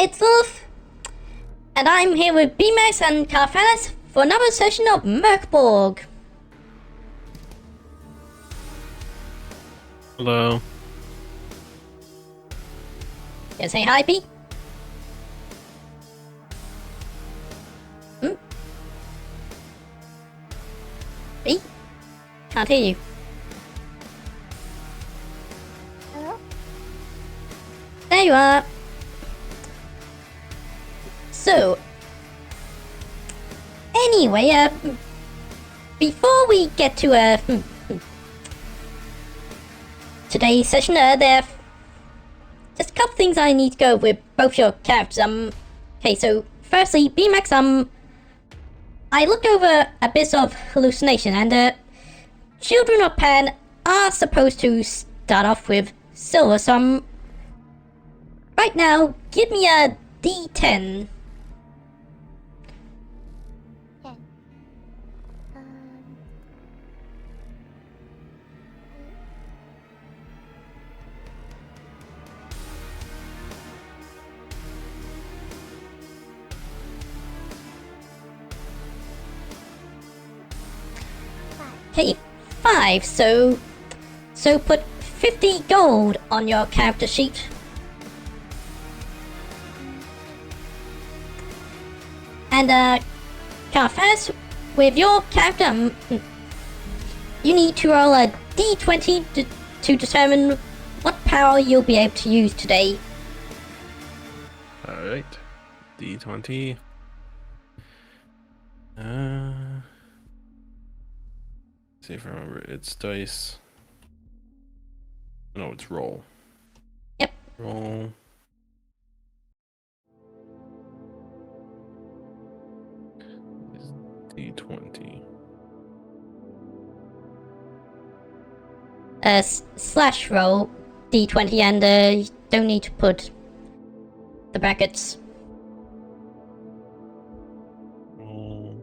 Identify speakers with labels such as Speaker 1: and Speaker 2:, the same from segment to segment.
Speaker 1: it's Wolf, and I'm here with Beemax and Carthannas for another session of Mörk Borg.
Speaker 2: Hello.
Speaker 1: Yeah, say hi, P. P? Can't hear you.
Speaker 3: Hello?
Speaker 1: There you are. So, anyway, before we get to, today's session, there are just a couple things I need to go with both your characters. Okay, so, firstly, Beemax, I looked over a bit of hallucination, and, children of Pan are supposed to start off with silver, so, right now, give me a D10.
Speaker 3: 10.
Speaker 1: Hey, 5, so put 50 gold on your character sheet. And, Carthannas, with your character, you need to roll a d20 to determine what power you'll be able to use today.
Speaker 2: Alright. D20. See if I remember. It's dice. No, it's roll.
Speaker 1: Yep.
Speaker 2: Roll. It's D20.
Speaker 1: Slash roll d20, and, you don't need to put the brackets.
Speaker 2: Roll.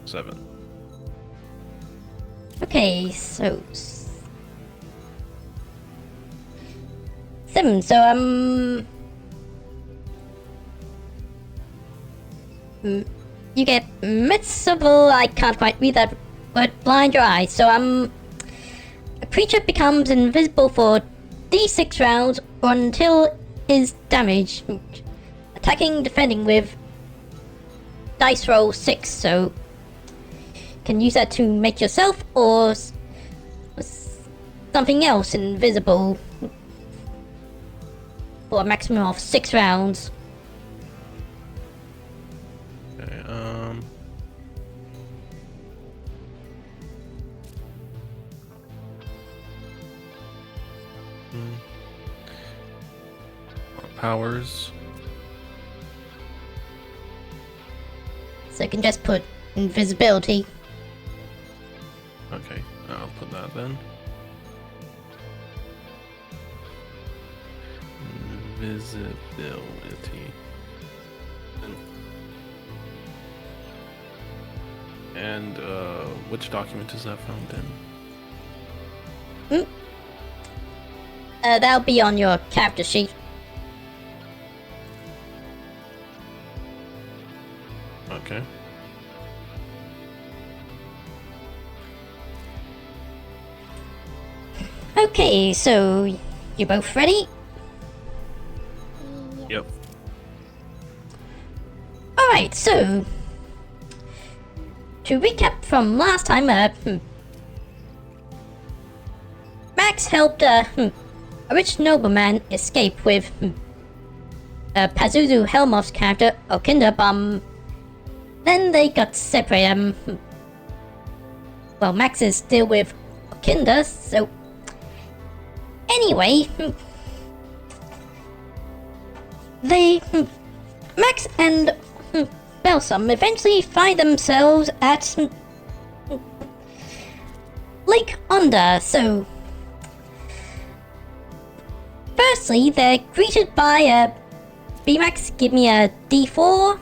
Speaker 2: Seven.
Speaker 1: Okay, so 7. So you get miserable. I can't quite read that word. Blind your eyes. So a creature becomes invisible for d6 rounds or until is damaged. Attacking, defending with dice roll 6. So can use that to make yourself or something else invisible for a maximum of 6 rounds.
Speaker 2: Okay, powers.
Speaker 1: So you can just put invisibility.
Speaker 2: Okay, I'll put that then. Invisibility. And which document is that found in?
Speaker 1: That'll be on your character sheet.
Speaker 2: Okay.
Speaker 1: Okay, so you both ready?
Speaker 2: Yep.
Speaker 1: Alright, so to recap from last time, Max helped a rich nobleman escape with Pazuzu Helmov's character Okinda. Then they got separated. Well, Max is still with Okinda, so anyway, they Max and Belsum eventually find themselves at Lake Onda. So firstly, they're greeted by Beemax. Give me a D4.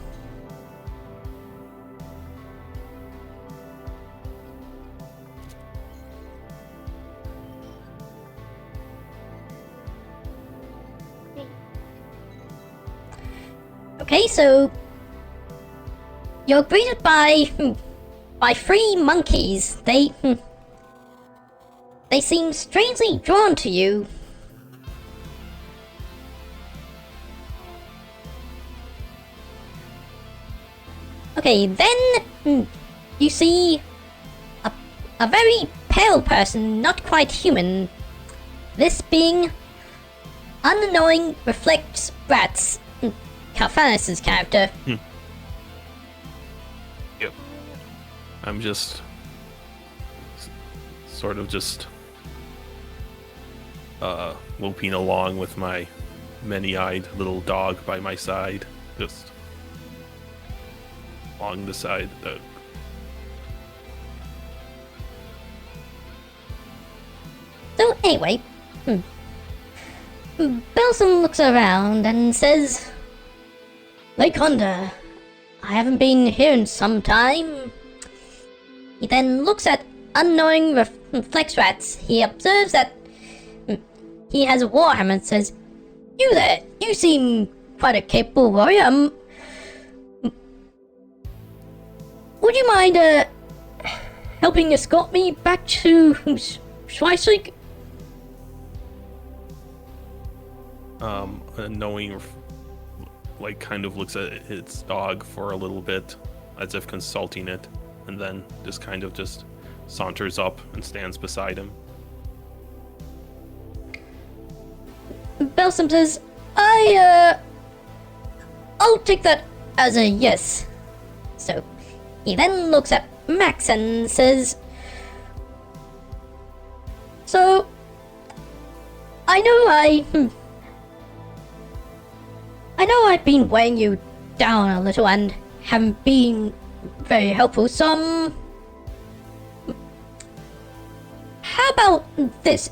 Speaker 1: Okay, so you're greeted by three monkeys. They seem strangely drawn to you. Okay, then you see a very pale person, not quite human. This being Unknowing Reflects Rats, Carthannas' character.
Speaker 2: Yep. I'm just sort of just loping along with my many-eyed little dog by my side, just along the side.
Speaker 1: So anyway, Belson looks around and says, Lakonda, I haven't been here in some time. He then looks at Unknowing Reflex Rats. He observes that he has a warhammer and says, You there, you seem quite a capable warrior. Would you mind helping escort me back to Schweizig?
Speaker 2: Knowing, like, kind of looks at its dog for a little bit, as if consulting it, and then just kind of just saunters up and stands beside him.
Speaker 1: Belsom says, I'll take that as a yes. So, he then looks at Max and says, So, I know I've been weighing you down a little and haven't been very helpful, so how about this?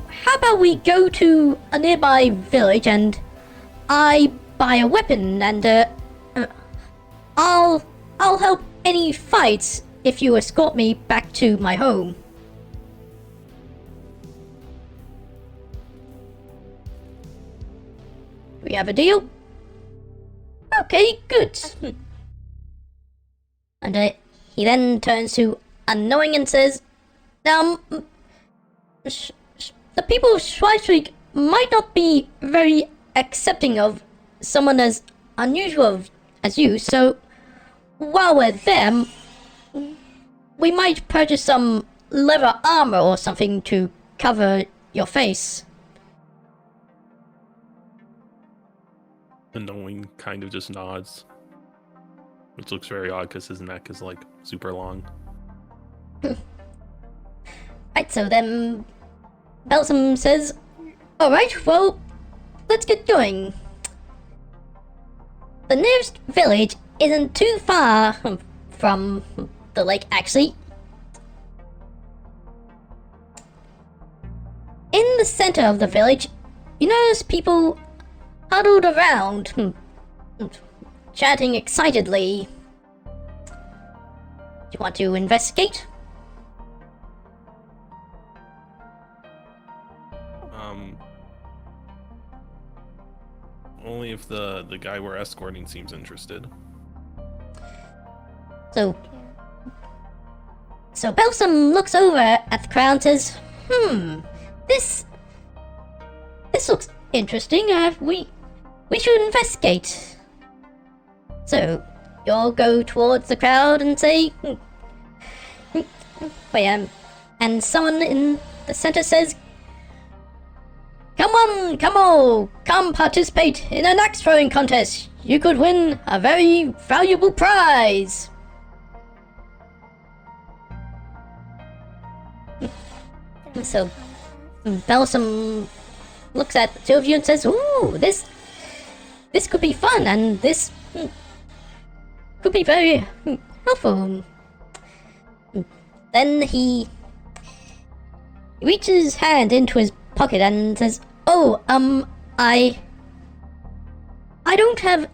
Speaker 1: How about we go to a nearby village and I buy a weapon and I'll help any fights if you escort me back to my home. We have a deal? Okay, good. And he then turns to Unknowing and says, the people of Schweizrig might not be very accepting of someone as unusual as you, so while we're there, we might purchase some leather armor or something to cover your face.
Speaker 2: Knowing kind of just nods, which looks very odd because his neck is like super long.
Speaker 1: Right, so then Belsom says, Alright, well, let's get going. The nearest village isn't too far from the lake, actually. In the center of the village, you notice people huddled around, chatting excitedly. Do you want to investigate?
Speaker 2: Only if the guy we're escorting seems interested.
Speaker 1: So Belsom looks over at the crowd and says, this looks interesting. We should investigate. So you'll go towards the crowd and say, and someone in the center says, come participate in an axe throwing contest. You could win a very valuable prize. So Belsom looks at the two of you and says, Ooh, this could be fun, and this could be very helpful. Then he reaches his hand into his pocket and says, Oh, I don't have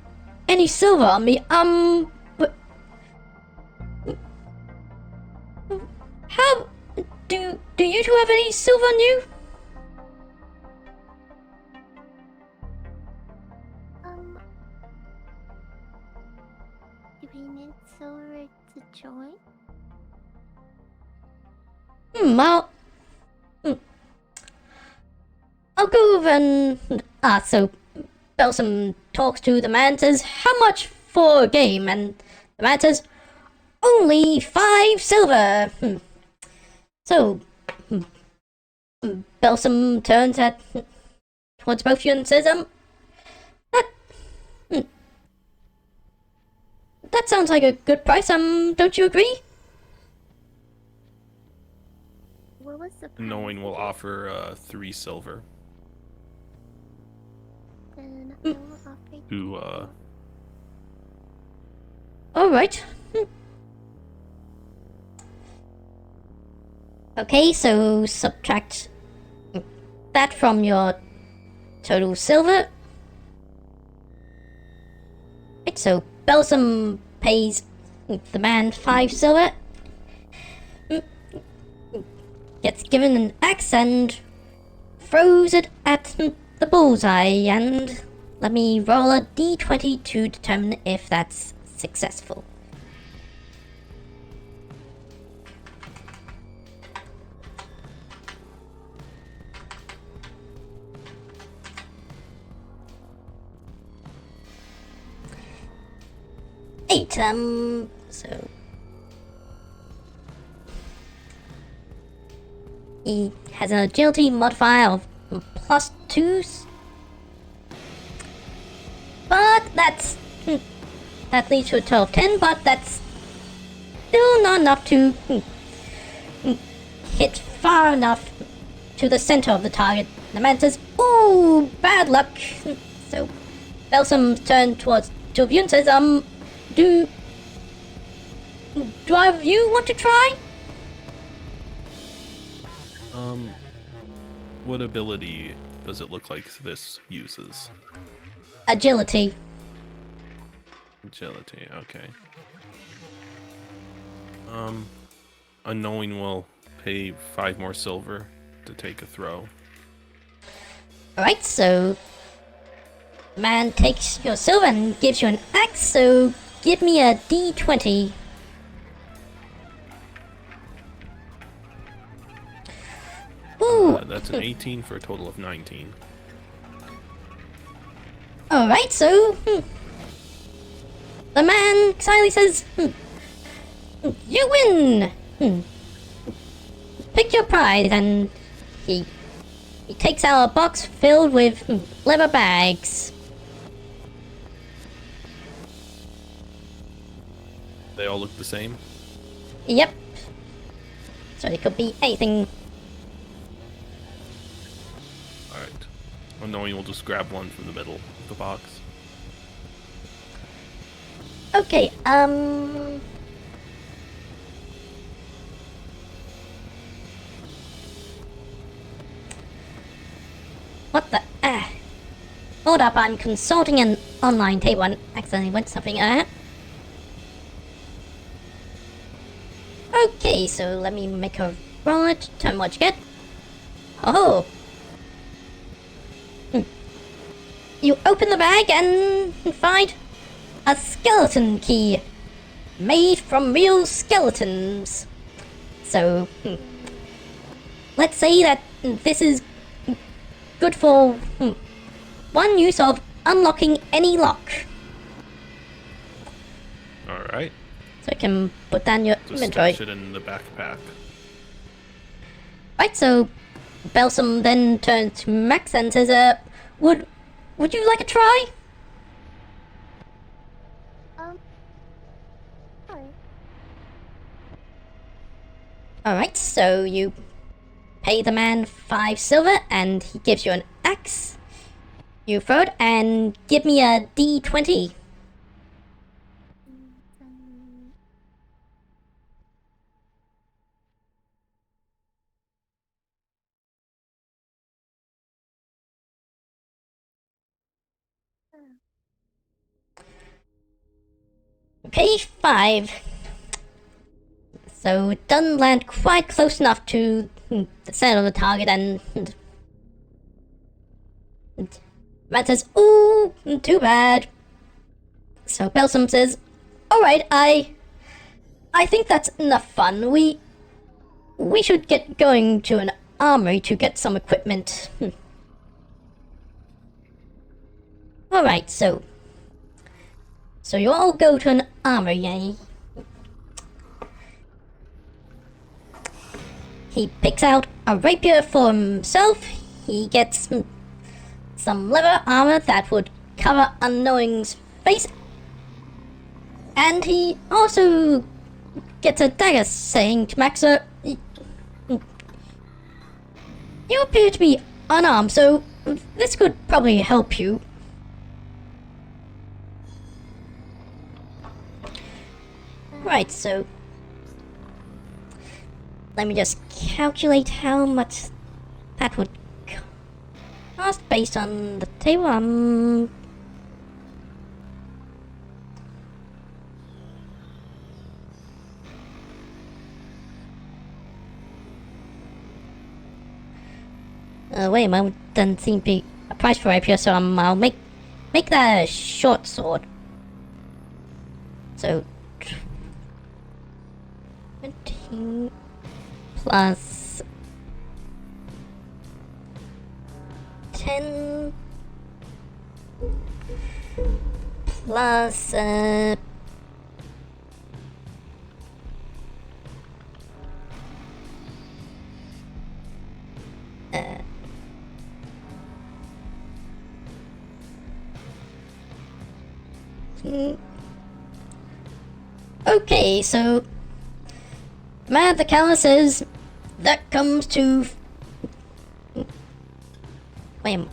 Speaker 1: any silver on me, but how do you two have any silver on you?
Speaker 3: silver to join?
Speaker 1: Well, I'll go over and so Belsum talks to the man, says, how much for a game? And the man says, only 5 silver. So, Belsum turns towards both of you and says, that sounds like a good price, don't you agree?
Speaker 3: What was the price?
Speaker 2: Knowing will offer 3 silver
Speaker 3: Then I will offer you.
Speaker 2: to
Speaker 1: Alright. Okay, so subtract that from your total silver. Right, so Belsum pays the man 5 silver. Gets given an axe and throws it at the bullseye, and let me roll a d20 to determine if that's successful. Eight, so he has an agility modifier of +2, but that leads to a total of 10, but that's still not enough to hit far enough to the center of the target. The man says, ooh, bad luck. So Belsum turns towards two of you and says, do either of you want to try?
Speaker 2: what ability does it look like this uses?
Speaker 1: Agility.
Speaker 2: Agility, okay. Unknowing will pay 5 more silver to take a throw.
Speaker 1: Alright, so man takes your silver and gives you an axe, so give me a d20. Ooh.
Speaker 2: That's an 18 for a total of 19.
Speaker 1: Alright, so the man silently says, you win! Pick your prize, and he takes out a box filled with leather bags.
Speaker 2: They all look the same?
Speaker 1: Yep. So it could be anything.
Speaker 2: Alright. Unknowing will just grab one from the middle of the box.
Speaker 1: Okay, what the? Hold up, I'm consulting an online table and accidentally went something. Okay, so let me make a roll it. Tell me what you get. Oh. You open the bag and find a skeleton key made from real skeletons. So, let's say that this is good for one use of unlocking any lock.
Speaker 2: Alright.
Speaker 1: So you can put that in your
Speaker 2: Just
Speaker 1: inventory.
Speaker 2: stash it in the backpack.
Speaker 1: Right, so Belsum then turns to Max and says, would you like a try?
Speaker 3: Sorry.
Speaker 1: Alright, so you pay the man 5 silver and he gives you an axe. You throw it and give me a d20. Okay, 5. So it doesn't land quite close enough to the center of the target, and man says, ooh, too bad. So Belsum says, alright, I I think that's enough fun. We should get going to an armory to get some equipment. Alright, so you all go to an armory, eh? He picks out a rapier for himself. He gets some leather armor that would cover Unknowing's face. And he also gets a dagger, saying to Maxa, you appear to be unarmed, so this could probably help you. Right, so let me just calculate how much that would cost based on the table. Wait a moment, doesn't seem to be a price for rapier, so I'll make that a short sword. So 20 plus 10 plus okay, so man at the counter says that comes to wait a moment.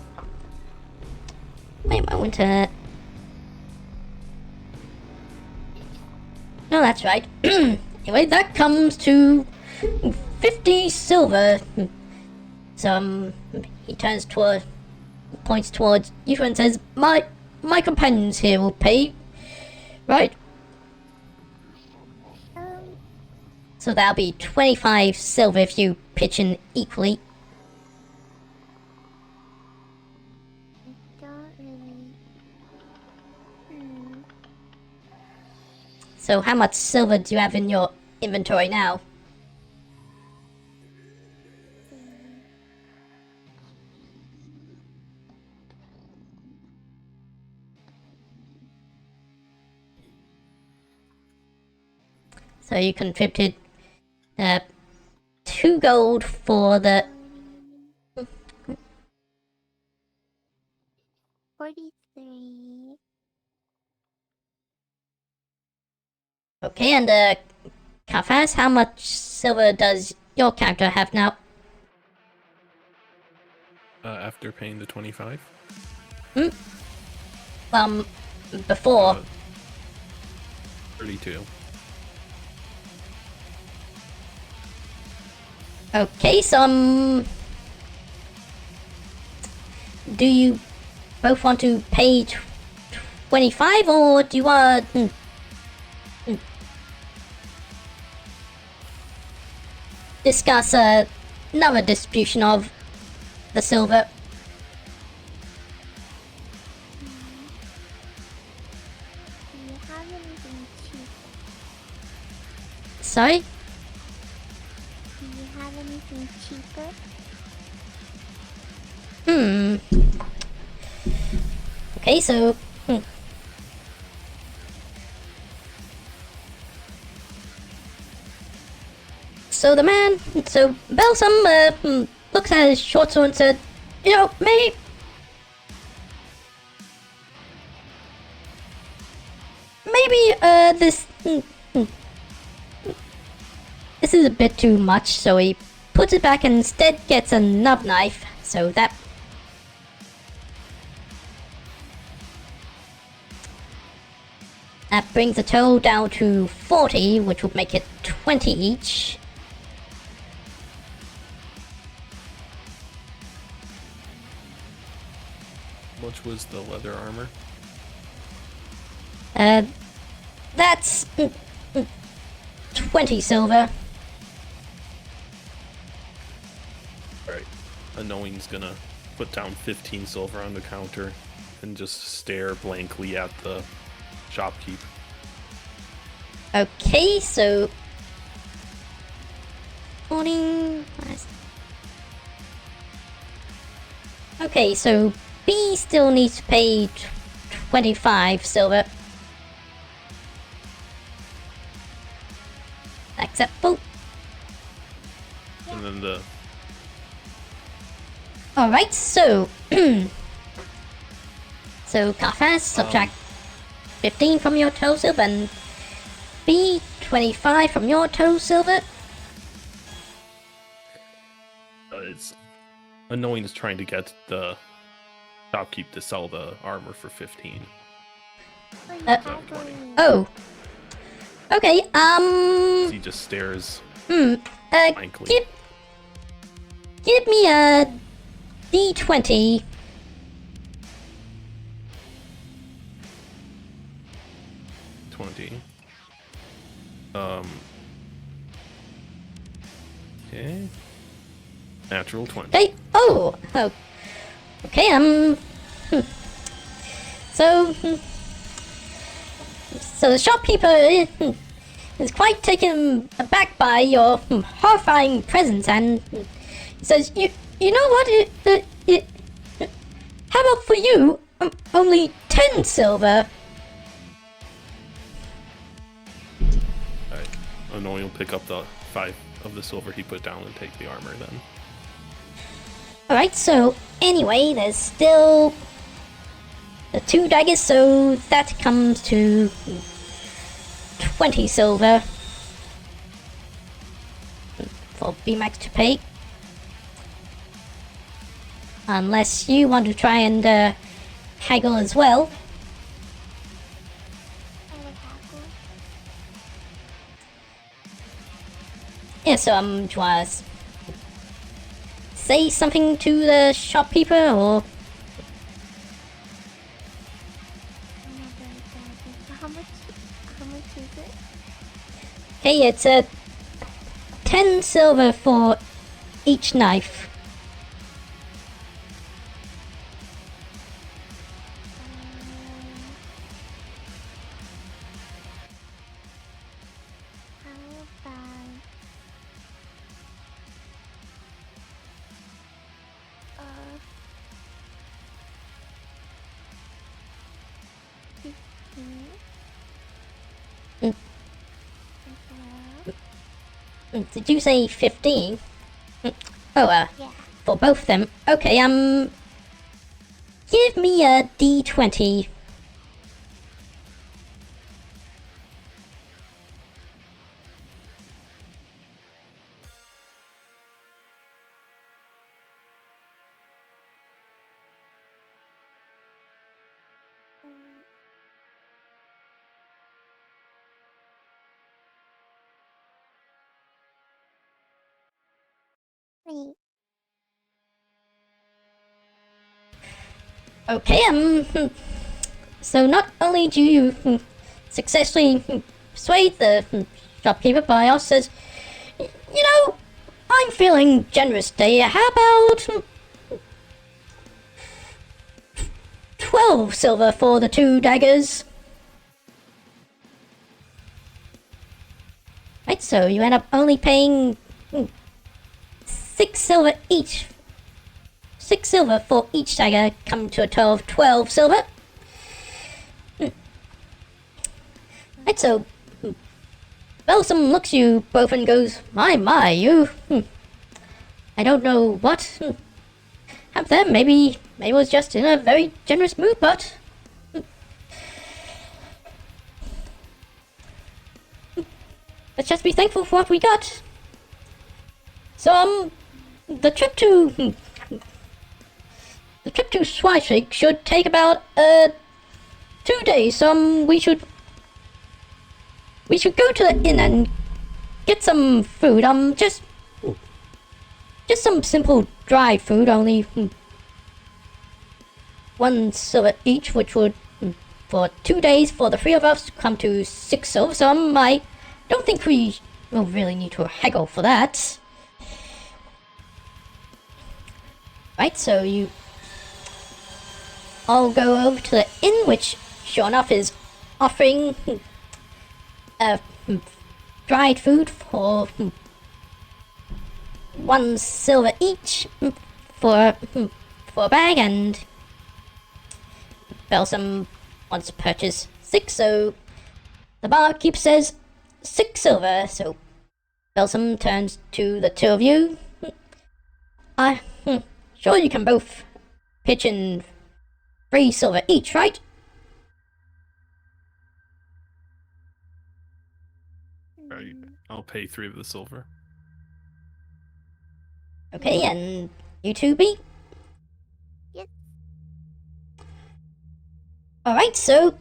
Speaker 1: No, that's right. Anyway, that comes to 50 silver. So he points towards you and says, my companions here will pay, right? So that'll be 25 silver if you pitch in equally.
Speaker 3: I don't really...
Speaker 1: So how much silver do you have in your inventory now? So you contributed 2 gold for the
Speaker 3: 43.
Speaker 1: okay, and Carthannas, how much silver does your character have now?
Speaker 2: After paying the 25?
Speaker 1: Before.
Speaker 2: 32.
Speaker 1: Okay, so do you both want to pay 25, or do you want discuss another distribution of the silver?
Speaker 3: Do you have anything cheap?
Speaker 1: Sorry?
Speaker 3: Do you have anything cheaper?
Speaker 1: Okay, so so the man, so Balsam looks at his short sword and said, you know, maybe this is a bit too much, so he puts it back and instead gets a nub knife, so that brings the total down to 40, which would make it 20 each.
Speaker 2: How much was the leather armor?
Speaker 1: That's 20 silver.
Speaker 2: Alright. Unknowing's gonna put down 15 silver on the counter and just stare blankly at the shopkeep.
Speaker 1: Okay, so 40. Okay, so B still needs to pay 25 silver. Acceptable.
Speaker 2: And then the
Speaker 1: Alright, so so Carthannas, subtract 15 from your total silver, and B 25 from your total silver.
Speaker 2: it's annoying is trying to get the shopkeep to sell the armor for 15.
Speaker 1: Oh. Okay,
Speaker 2: He just stares
Speaker 1: uh,
Speaker 2: blankly.
Speaker 1: give me a D20.
Speaker 2: Okay. Natural 20.
Speaker 1: Okay, oh, okay, so the shopkeeper is quite taken aback by your horrifying presence, and says, you know what, how about for you, only 10 silver?
Speaker 2: Alright. Annoying will pick up the 5 of the silver he put down and take the armor then.
Speaker 1: Alright, so anyway, there's still the 2 daggers, so that comes to 20 silver for Beemax to pay. Unless you want to try and haggle as well. Yeah, so do you want to say something to the shopkeeper, or?
Speaker 3: How much is it?
Speaker 1: Hey, it's 10 silver for each knife.
Speaker 3: How about 15?
Speaker 1: Did you say 15? Oh,
Speaker 3: Yeah.
Speaker 1: for both of them. Okay, give me a D20.
Speaker 3: Wait.
Speaker 1: Okay, so not only do you successfully persuade the shopkeeper, but I also says, you know, I'm feeling generous today. How about 12 silver for the 2 daggers? Right, so you end up only paying 6 silver each. 6 silver for each dagger, come to a total of 12 silver. Right, so Belsum looks you both and goes, my, you. I don't know what happened there. Maybe it was just in a very generous mood, but let's just be thankful for what we got. So the trip to Schweizig should take about 2 days. So we should go to the inn and get some food. Just some simple dry food, only 1 silver each, which would for 2 days for the 3 of us come to 6 silver. So I don't think we will really need to haggle for that. Right, so you all go over to the inn, which sure enough is offering dried food for 1 silver each for a bag, and Balsam wants to purchase 6, so the barkeep says 6 silver, so Balsam turns to the 2 of you. Sure you can both pitch in 3 silver each, right?
Speaker 2: Right. I'll pay 3 of the silver.
Speaker 1: Okay, and you two, B?
Speaker 3: Yes.
Speaker 1: Alright, so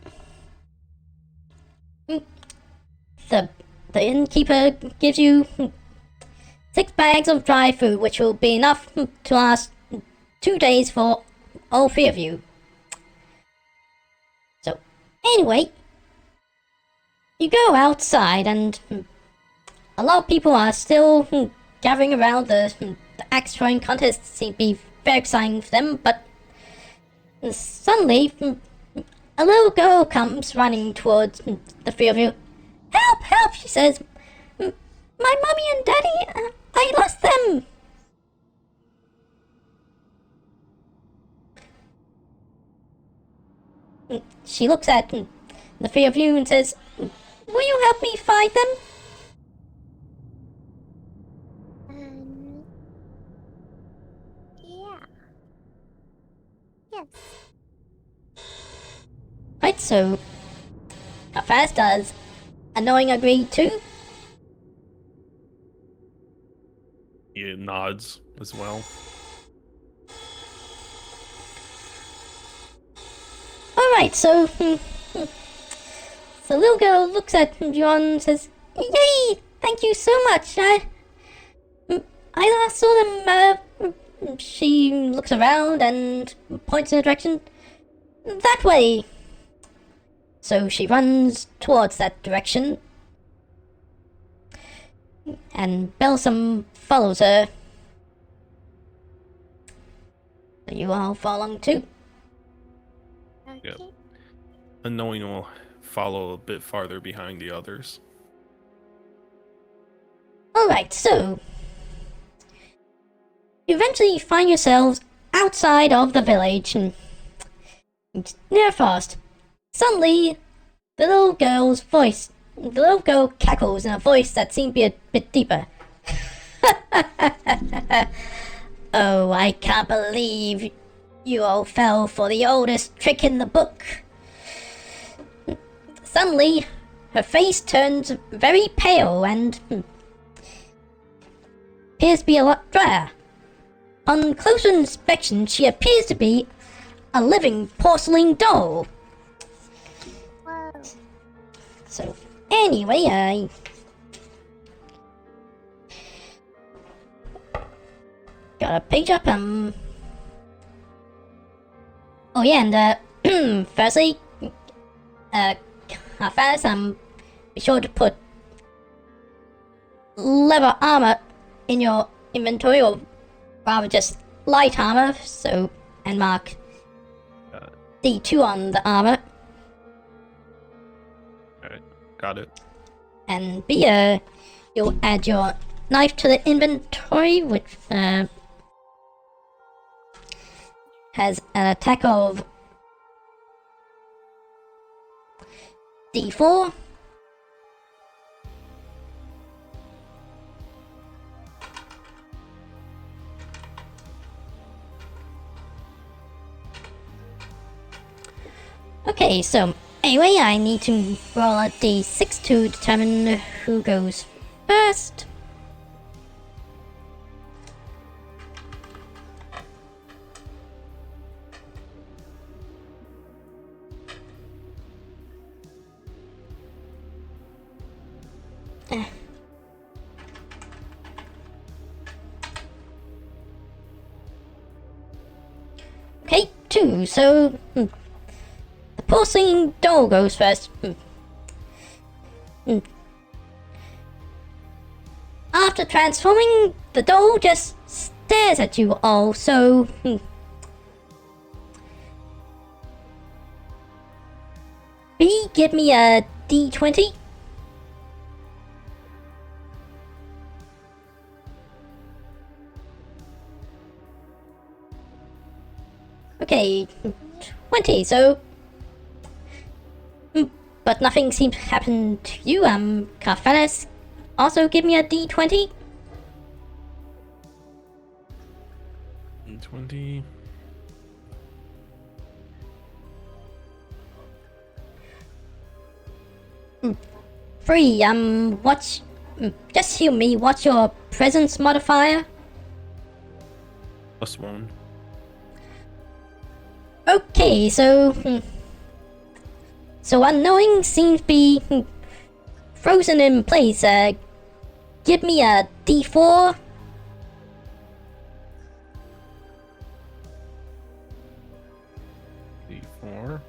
Speaker 1: the innkeeper gives you 6 bags of dry food, which will be enough to last 2 days for all 3 of you. So, anyway, you go outside, and a lot of people are still gathering around the axe throwing contest. Seems to be very exciting for them, but suddenly a little girl comes running towards the 3 of you. Help, help, she says. My mommy and daddy, I lost them. She looks at the 3 of you and says, will you help me find them?
Speaker 3: Yeah. Yes.
Speaker 1: Right, so Carthannas does a knowing agree too.
Speaker 2: He nods as well.
Speaker 1: Alright, so the little girl looks at John and says, yay, thank you so much. I last saw them, she looks around and points in a direction. That way. So she runs towards that direction, and Balsam follows her. So you all follow along too.
Speaker 3: Okay.
Speaker 2: Yep. Unknowing will follow a bit farther behind the others.
Speaker 1: Alright, so you eventually find yourselves outside of the village, and near fast. Suddenly, the little girl cackles in a voice that seemed to be a bit deeper. Oh, I can't believe you all fell for the oldest trick in the book. Suddenly, her face turns very pale and appears to be a lot drier. On closer inspection, she appears to be a living porcelain doll.
Speaker 3: Whoa.
Speaker 1: So, anyway, I got a page up, oh yeah, and, firstly, Carthannas, be sure to put leather armor in your inventory, or rather just light armor, so, and mark D2 on the armor.
Speaker 2: Alright, got it.
Speaker 1: And B, you'll add your knife to the inventory, which has an attack of D4. Okay, so anyway, I need to roll a D6 to determine who goes first. Okay, 2, so the porcelain doll goes first. After transforming, the doll just stares at you all, so B, give me a D20. Okay, 20, so... But nothing seems to happen to you, Carthannas. Also give me a D20.
Speaker 2: 20.
Speaker 1: 3, what's... just heal me, what's your presence modifier?
Speaker 2: +1.
Speaker 1: Okay, so... So unknowing seems to be frozen in place. Give me a D4.
Speaker 2: D4.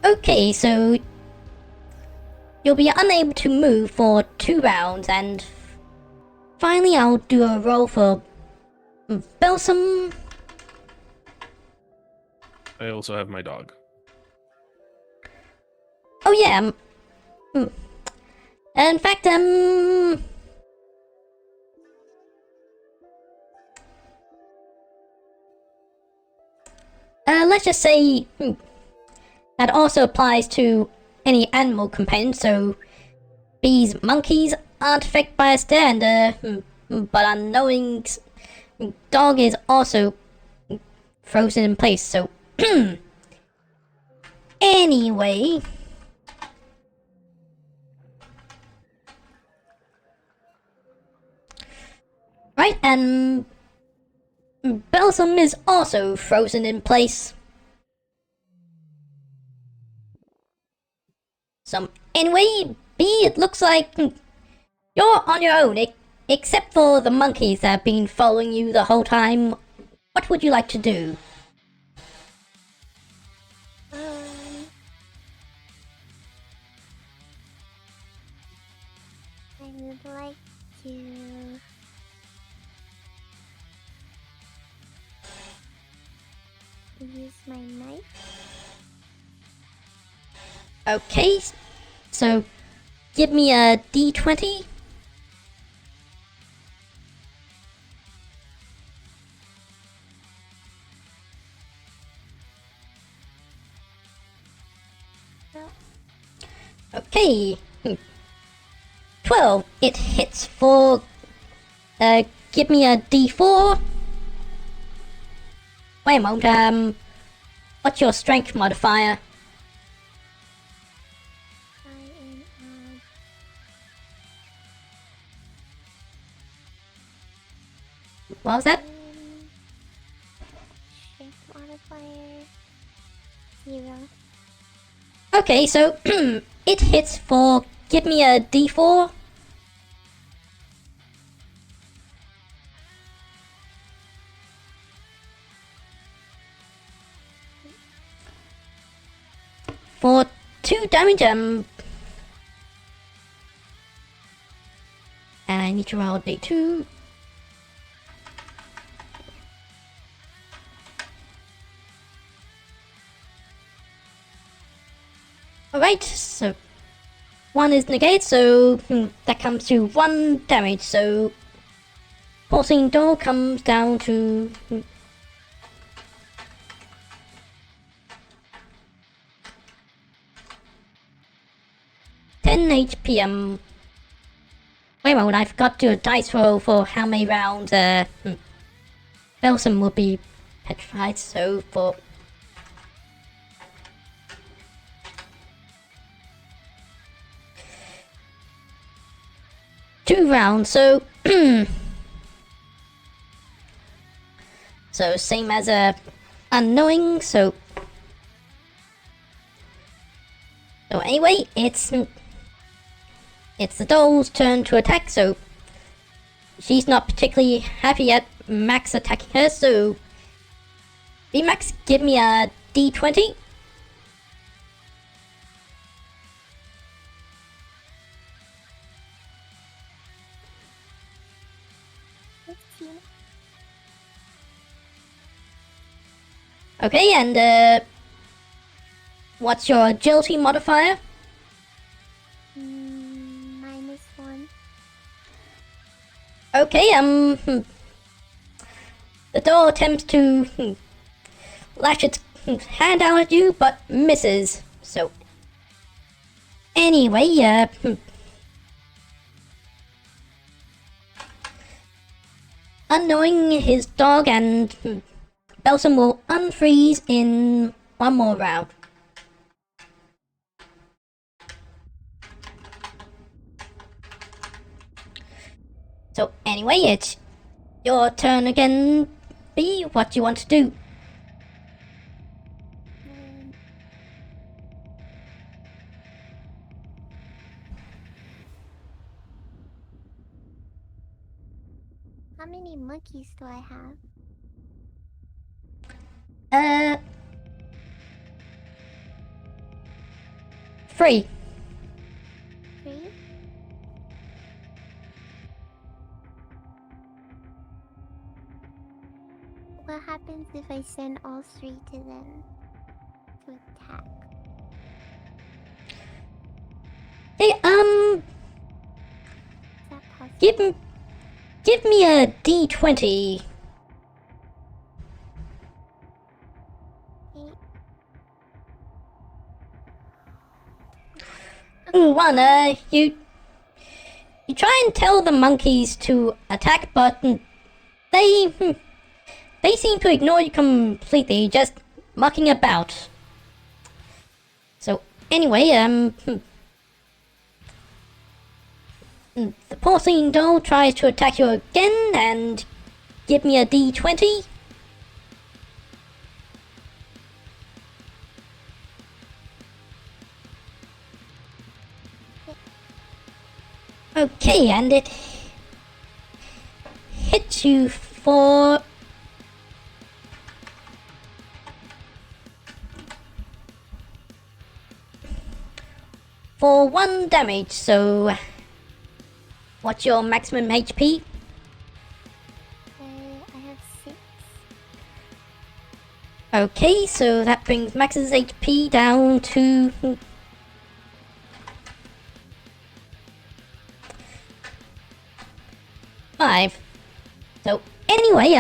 Speaker 1: Okay, so you'll be unable to move for 2 rounds, and finally I'll do a roll for Balsam.
Speaker 2: I also have my dog.
Speaker 1: Oh yeah, in fact, let's just say that also applies to any animal companion, so bees, monkeys aren't affected by a stare, and but unknowing dog is also frozen in place, so anyway. Right, and Balsam is also frozen in place. So anyway, B, it looks like you're on your own, except for the monkeys that have been following you the whole time. What would you like to do?
Speaker 3: I would like to use my knife.
Speaker 1: Okay, so give me a D20. Okay, 12. It hits for. Give me a D4. Wait a moment. What's your strength modifier? What was that?
Speaker 3: Strength modifier 0.
Speaker 1: Okay, so it hits for. Give me a D4. For 2 damage, and I need to roll D2. Alright, so 1 is negated, so that comes to 1 damage, so Pulsing Door comes down to 10 HP. Wait a moment, I forgot to do a dice roll for how many rounds Belson will be petrified, so for... two rounds, so... so same as unknowing, so... So anyway, it's the doll's turn to attack, so she's not particularly happy at Max attacking her, so Beemax, give me a D20. Okay, and what's your agility modifier?
Speaker 3: -1.
Speaker 1: Okay, the door attempts to lash its hand out at you, but misses. So, anyway, unknowing his dog and Belson will unfreeze in one more round. So anyway, it's your turn again, B. What do you want to do?
Speaker 3: How many monkeys do I have?
Speaker 1: 3.
Speaker 3: 3? What happens if I send all 3 to them to attack?
Speaker 1: Hey,
Speaker 3: Is that possible?
Speaker 1: give me a D20.
Speaker 3: Okay.
Speaker 1: Ooh, one, you try and tell the monkeys to attack, but they seem to ignore you completely, just mucking about. So, anyway, the porcelain doll tries to attack you again, and give me a D20. Okay, and it hits you for 1 damage. So, what's your maximum HP?
Speaker 3: I have 6.
Speaker 1: Okay, so that brings Max's HP down to 5. So anyway,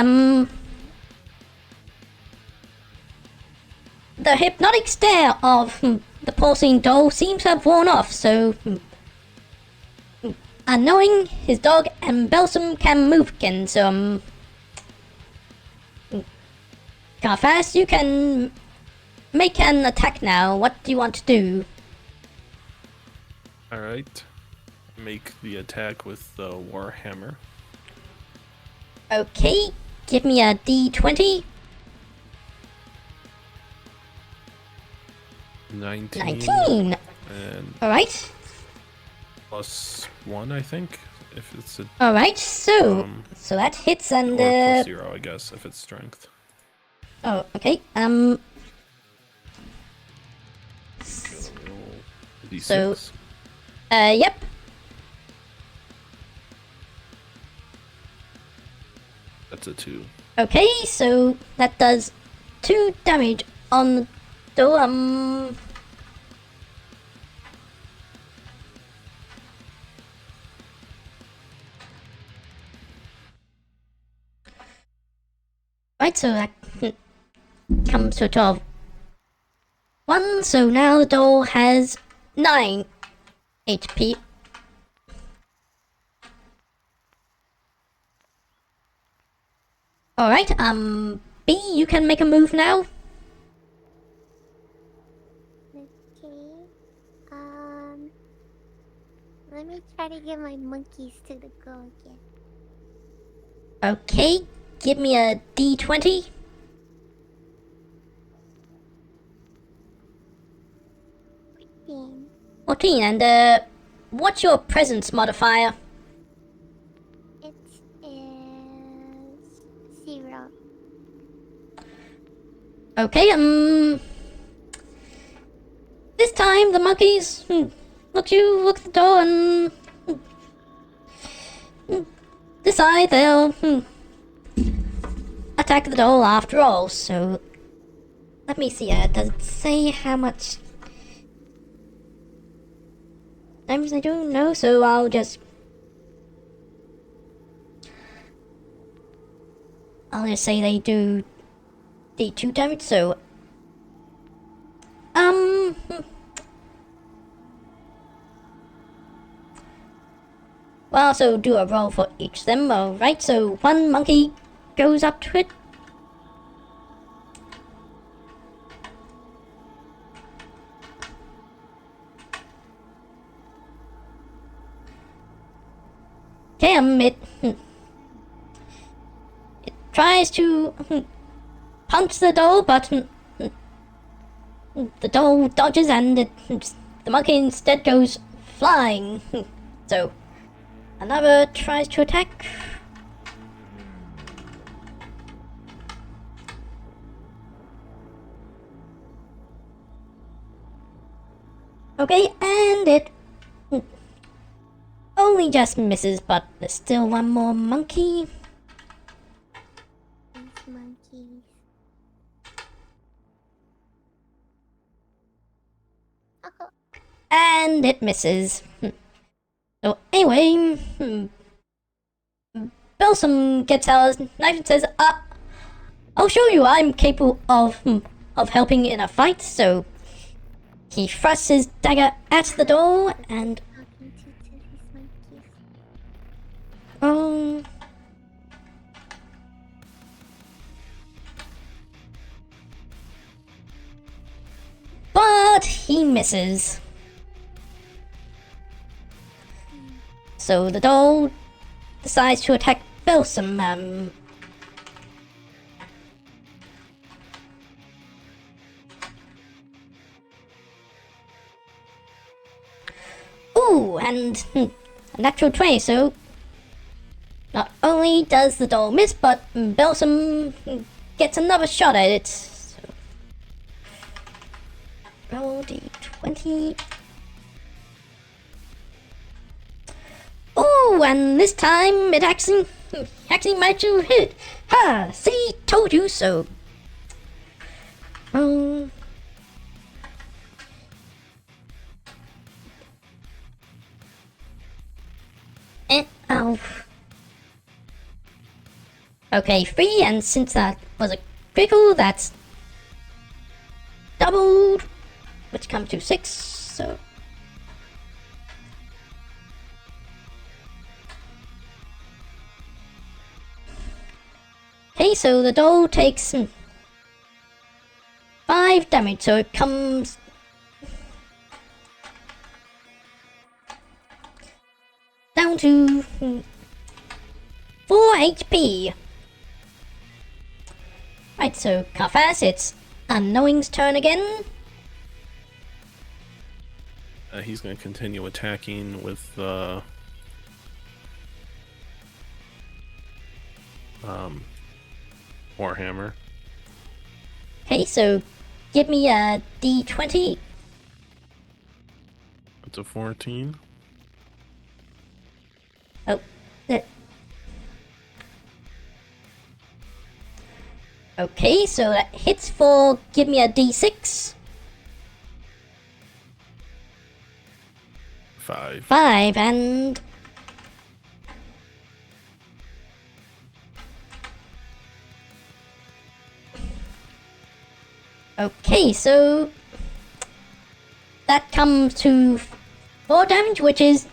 Speaker 1: the hypnotic stare of the porcelain doll seems to have worn off, so unknowing his dog and Belsum can move again, so Carthannas, you can make an attack now. What do you want to do?
Speaker 2: Alright. Make the attack with the Warhammer.
Speaker 1: Okay, give me a D20. 19.
Speaker 2: And
Speaker 1: Alright.
Speaker 2: +1, I think. If it's a
Speaker 1: Alright, so that hits and
Speaker 2: or +0, I guess, if it's strength.
Speaker 1: oh, okay.
Speaker 2: D6.
Speaker 1: So, yep.
Speaker 2: That's a 2.
Speaker 1: Okay, so that does 2 damage on the door. Right, so that comes to a 12. 1, so now the doll has 9 HP. Alright, B, you can make a move now.
Speaker 3: Okay. Let me try to get my monkeys to the go again.
Speaker 1: Okay, give me a D20. 14, and what's your presence modifier?
Speaker 3: It is 0.
Speaker 1: Okay, this time the monkeys look at the door and decide they'll attack the doll after all. So let me see. Does it say how much damage they do? No, so I'll just I'll just say they do D2 damage, so... We'll also do a roll for each of them, alright? So one monkey goes up to it. Okay, it tries to punch the doll, but the doll dodges and the monkey instead goes flying. So another tries to attack. Okay, and it only just misses, but there's still one more monkey.
Speaker 3: These monkeys.
Speaker 1: And it misses. So anyway, Balsam gets out his knife and says, I'll show you I'm capable of helping in a fight. So he thrusts his dagger at the door and
Speaker 3: Talking to these monkeys.
Speaker 1: But he misses. So the doll decides to attack Balsam. Ooh, and a natural 20, so not only does the doll miss, but Balsam gets another shot at it. So, roll d20. Ooh, and this time it actually managed to hit. Ha! See, told you so. Oh. Okay, 3, and since that was a critical, that's doubled, which comes to 6, so... Okay, so the doll takes 5 damage, so it comes... down to 4 HP. Right, so Carthannas, it's Unknowing's turn again.
Speaker 2: He's going to continue attacking with Warhammer.
Speaker 1: Okay, so give me a D20.
Speaker 2: It's a 14.
Speaker 1: Oh, okay, so that hits for, give me a D6.
Speaker 2: 5.
Speaker 1: 5, and... Okay, so... that comes to 4 damage, which is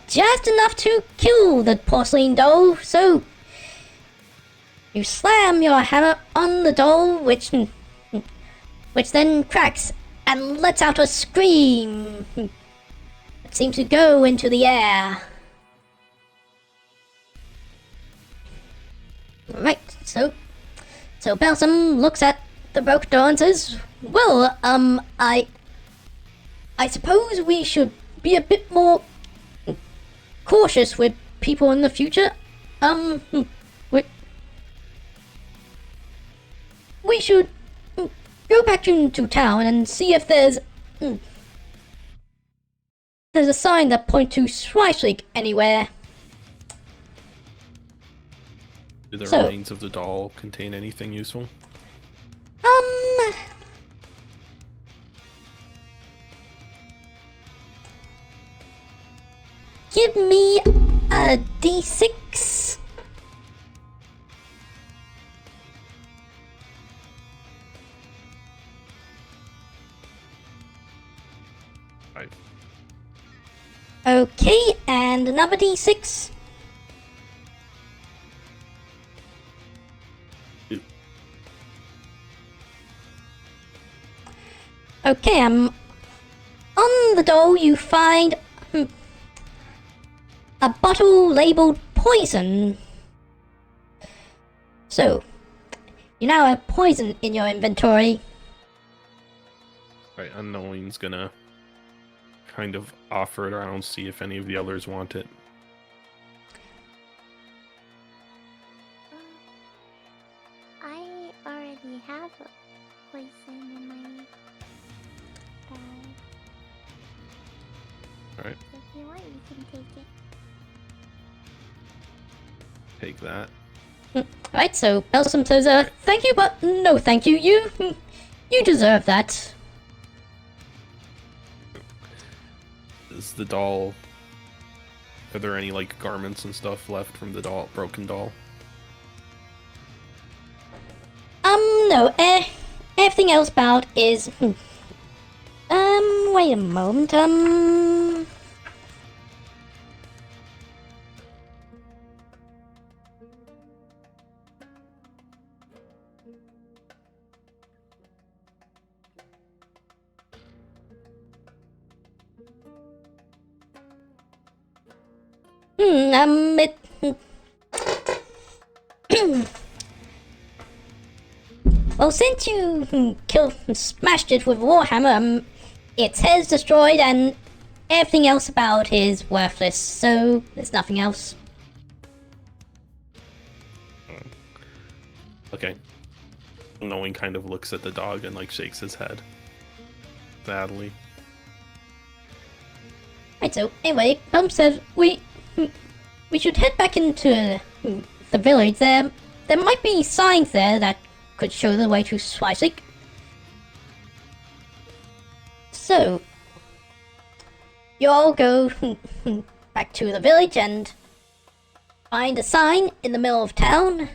Speaker 1: just enough to kill the porcelain doll, so... you slam your hammer on the doll, which then cracks and lets out a scream. It seems to go into the air. Right, so Balsam looks at the broken door and says, well, I suppose we should be a bit more cautious with people in the future. We should go back into town and see if there's a sign that points to Schweizweg anywhere.
Speaker 2: Do the remains of the doll contain anything useful?
Speaker 1: Give me a D6. Okay, and another d6. Okay, on the door you find a bottle labeled poison. So, you now have poison in your inventory.
Speaker 2: Right, Unknowing's gonna kind of offer it around, see if any of the others want it.
Speaker 3: I already have a poison in my bag.
Speaker 2: Alright,
Speaker 3: So if you want, you can take it.
Speaker 2: take that.
Speaker 1: Right, so Belsum says, thank you, but no thank you. You deserve that.
Speaker 2: Is the doll... Are there any, like, garments and stuff left from the doll, broken doll?
Speaker 1: No, everything else about is, wait a moment, it... Well, since you killed and smashed it with Warhammer, its head's destroyed and everything else about is worthless, so there's nothing else.
Speaker 2: Okay. Knowing kind of looks at the dog and, like, shakes his head. Sadly.
Speaker 1: Right, so anyway, said we should head back into the village. There might be signs there that could show the way to Swisik. So, you all go back to the village and find a sign in the middle of town.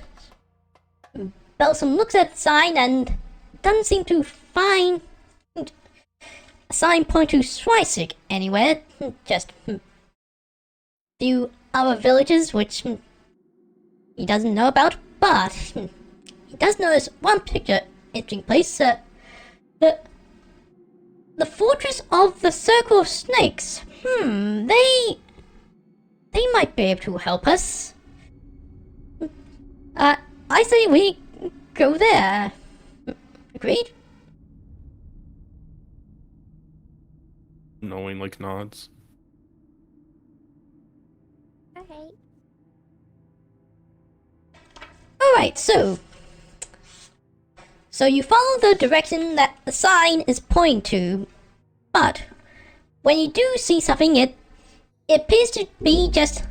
Speaker 1: Belsum looks at the sign and doesn't seem to find a sign pointing to Swisik anywhere. Just few other villages which he doesn't know about, but he does notice one particular interesting place. The Fortress of the Circle of Snakes. They might be able to help us. I say we go there. Agreed?
Speaker 2: Knowing, like, nods.
Speaker 3: Alright.
Speaker 1: Alright, so you follow the direction that the sign is pointing to, but when you do see something, it appears to be just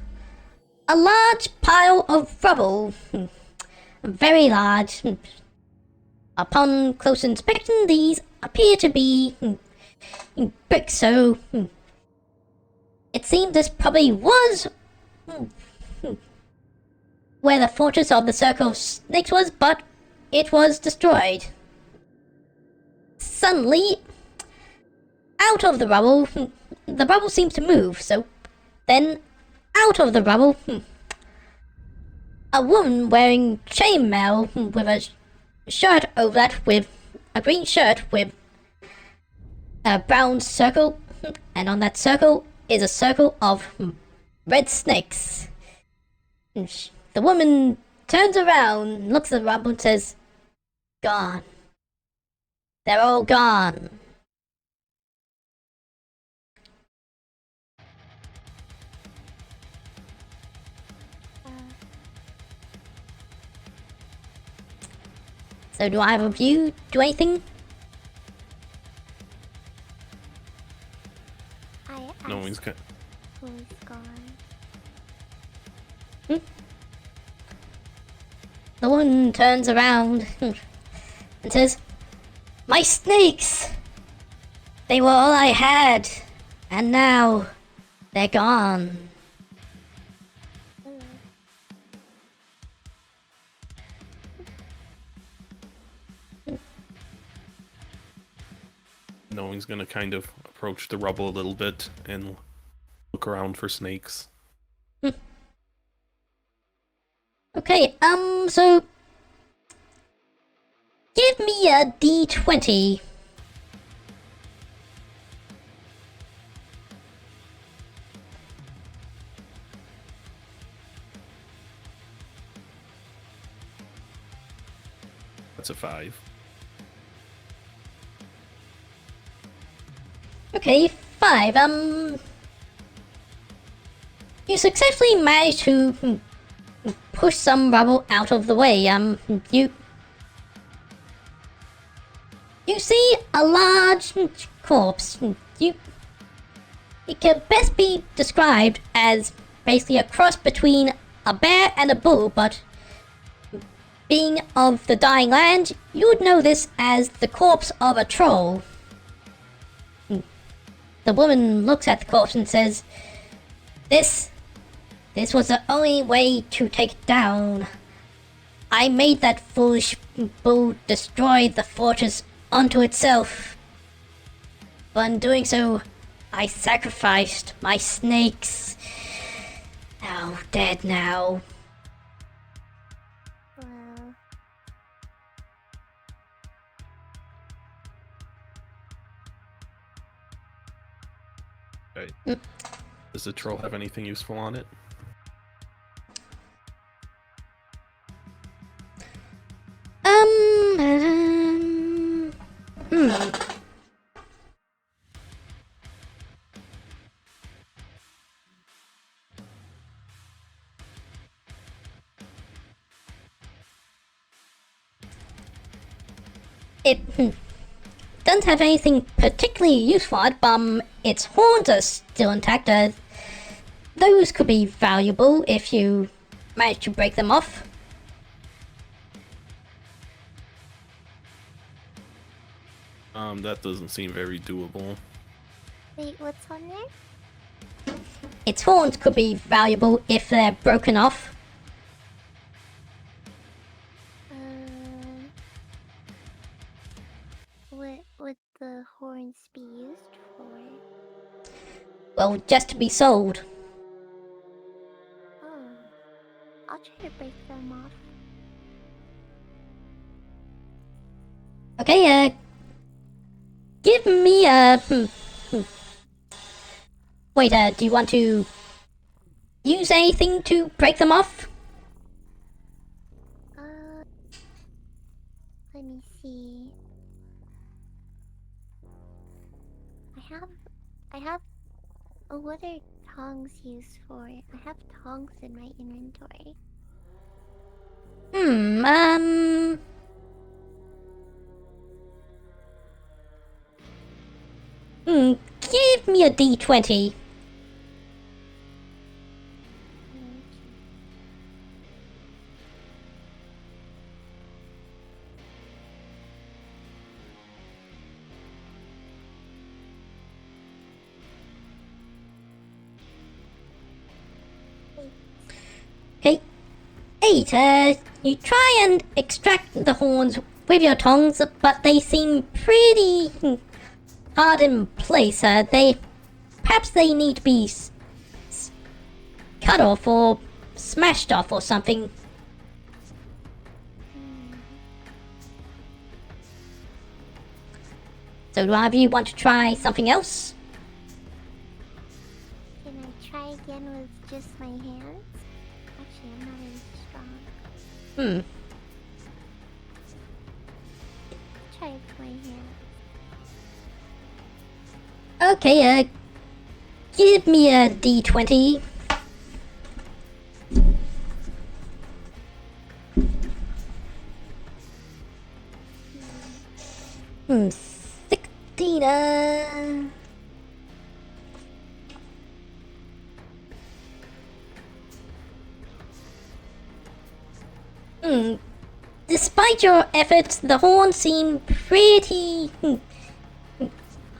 Speaker 1: a large pile of rubble. Very large. Upon close inspection, these appear to be bricks, so it seems this probably was where the Fortress of the Circle of Snakes was, but it was destroyed. Suddenly, out of the rubble seems to move, so then out of the rubble, a woman wearing chainmail with a shirt over that, with a green shirt with a brown circle, and on that circle is a circle of red snakes. The woman turns around, looks at the rubble and says, "Gone. They're all gone." So do either of you do anything?
Speaker 3: I asked
Speaker 2: Knowing's kind
Speaker 3: who's gone.
Speaker 1: The woman turns around and says, "My snakes! They were all I had, and now they're gone."
Speaker 2: Knowing's gonna kind of approach the rubble a little bit and look around for snakes.
Speaker 1: Okay, so give me a D20.
Speaker 2: That's a 5.
Speaker 1: Okay, 5. You successfully managed to push some rubble out of the way. You see a large corpse. It can best be described as basically a cross between a bear and a bull, but being of the dying land, you would know this as the corpse of a troll. The woman looks at the corpse and says, This was the only way to take it down. I made that foolish bull destroy the fortress unto itself. But in doing so, I sacrificed my snakes. Now dead now.
Speaker 3: Well,
Speaker 2: Okay. Does the troll have anything useful on it?
Speaker 1: Hmm. It doesn't have anything particularly useful on it, but its horns are still intact. Those could be valuable if you manage to break them off.
Speaker 2: That doesn't seem very doable.
Speaker 3: wait, what's on there?
Speaker 1: Its horns could be valuable if they're broken off.
Speaker 3: What would the horns be used for?
Speaker 1: Well, just to be sold.
Speaker 3: Oh, I'll try to break them off.
Speaker 1: Okay, give me a... Wait, do you want to use anything to break them off?
Speaker 3: Let me see. I have. Oh, what are tongs used for? I have tongs in my inventory.
Speaker 1: Give me a D20. Okay. 8. You try and extract the horns with your tongs, but they seem pretty hard in place. Perhaps they need to be cut off or smashed off or something. So do either of you want to try something else?
Speaker 3: Can I try again with just my hands? Actually, I'm not really strong. Try with my hands.
Speaker 1: Okay, give me a D20. Hmm, 16. Despite your efforts, the horns seem pretty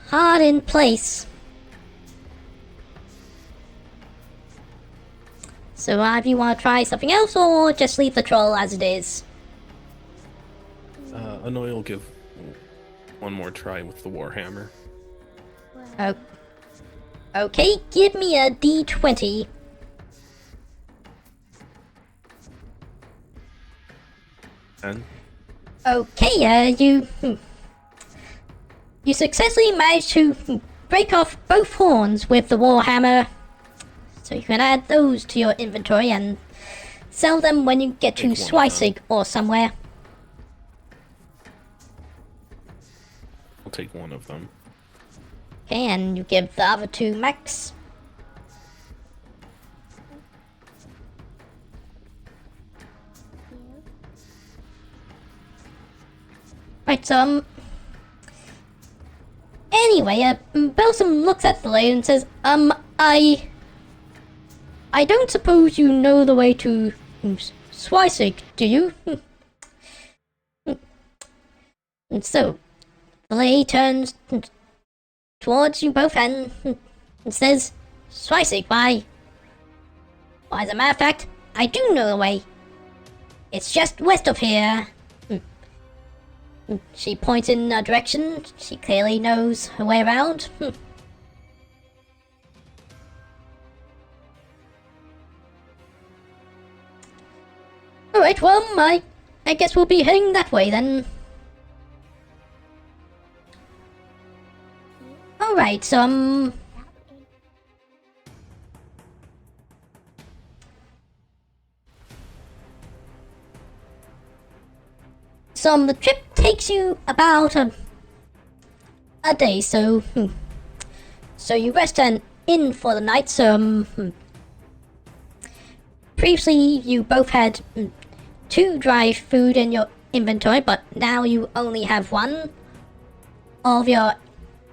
Speaker 1: hard in place. So either you want to try something else or just leave the troll as it is.
Speaker 2: Annoy will give one more try with the warhammer.
Speaker 3: Well,
Speaker 1: Oh, Okay, give me a D20.
Speaker 2: And
Speaker 1: Okay, you successfully managed to break off both horns with the Warhammer. So you can add those to your inventory and sell them when you get to
Speaker 2: Take one of them.
Speaker 1: Swisig or somewhere.
Speaker 2: I'll take one of them.
Speaker 1: Okay, and you give the other two Max. Right, so, anyway, Belsum looks at the lady and says, I don't suppose you know the way to Swisig, do you? And so, the lady turns towards you both and says, Swisig, why, as a matter of fact, I do know the way. It's just west of here. She points in a direction. She clearly knows her way around. Alright, well, I guess we'll be heading that way then. Alright, so, the trip takes you about a day, so you rest and in for the night. So previously you both had 2 dry food in your inventory, but now you only have 1. All of your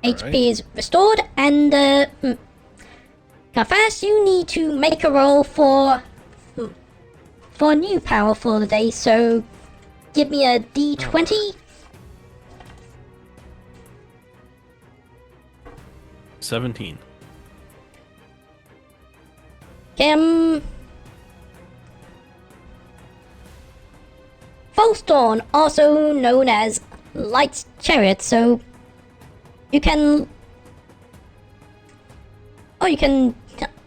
Speaker 1: HP is restored, and Carthannas, you need to make a roll for new power for the day. So give me a D20.
Speaker 2: 17.
Speaker 1: False Dawn, also known as Light Chariot, so you can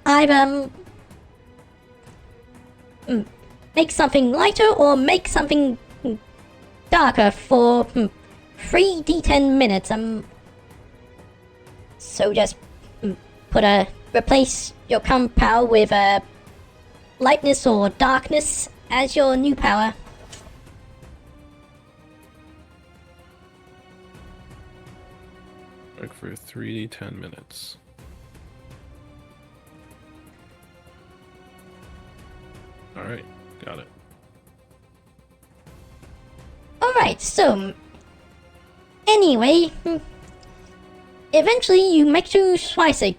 Speaker 1: either make something lighter or make something darker for 3 D10 minutes. So just replace your current power with lightness or darkness as your new power.
Speaker 2: Work for 3 10 minutes. Alright, got it.
Speaker 1: Alright, so anyway, eventually you make to Swisig.